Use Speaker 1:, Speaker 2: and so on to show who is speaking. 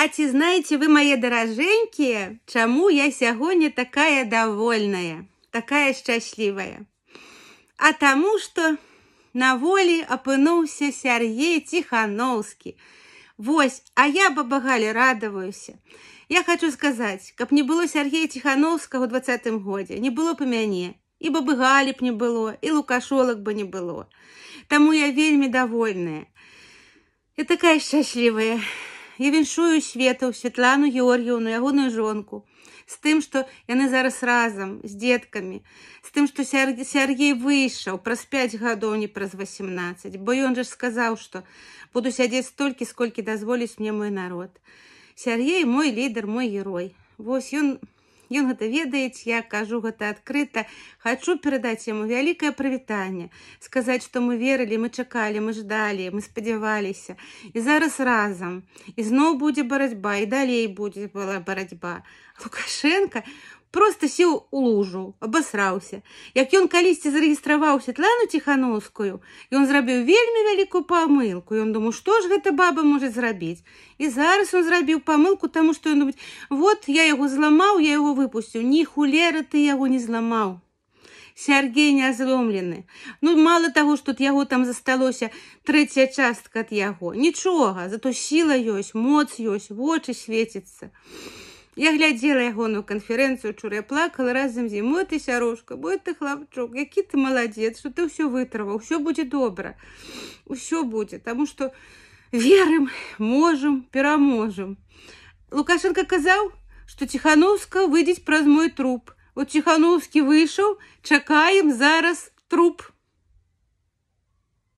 Speaker 1: А ці знаеце вы, мае даражэнькія, чаму я сягоння такая довольная, такая шчаслівая? А таму, што на волі апынуўся Сяргей Ціханаўскі. Вось, а я баба Галя радаваюся. Я хочу сказаць, каб не было Сяргея Ціханаўскага ў 20-м годзе, не было б і мяне, і бабы Галі б не было, і Лукашолак бы не было. Таму я вельмі довольная. Я такая шчаслівая. Я віншую Свету, Святлану Георгіевну, ягоную жонку, з тым, што яны зараз разам, з дзеткамі, з тым, што Сяргей выйшаў праз 5 гадоў, не праз 18, бо ён жа сказаў, што буду сядзець столькі, сколькі дазволіць мне мой народ. Сяргей мой лідар, мой герой. Вось ён гэта ведаеце, я кажу гэта адкрыта. Хачу перадаць яму вялікае прывітанне, сказаць, што мы верылі, мы чакалі, мы ждалі, мы спадзяваліся. І зараз разам. І зноў будзе барацьба, і далей будзе барацьба. Лукашенко просто сеў у лужу, абасраўся. Як ён калісьці зарэгістраваў Святлану Ціханаўскую, ён зрабіў вельмі вялікую памылку. Ён думаў, што ж гэта баба можа зрабіць? І зараз ён зрабіў памылку, таму што ён думаць, вот я яго зламаў, я яго выпусціў. Ні хулера ты яго не зламаў. Сяргей не зломлены. Ну, мало таго, што яго там засталося трэцяя частка ад яго. Нічога, зато сіла ёсць, моц ёсць, вочы свеціцца. Я глядзела ягоную канферэнцыю, учора я плакала разам з ім. Ой, ты, Сярошка, ой, ты, хлапчук, які ты маладзец, што ты ўсё вытрываў, усё будзе добра. Усё будзе, таму што верым, можам, пераможам. Лукашенко казаў, што Ціханаўска выйдзе праз мой труп. От Ціханаўскі выйшаў, чакаем зараз труп.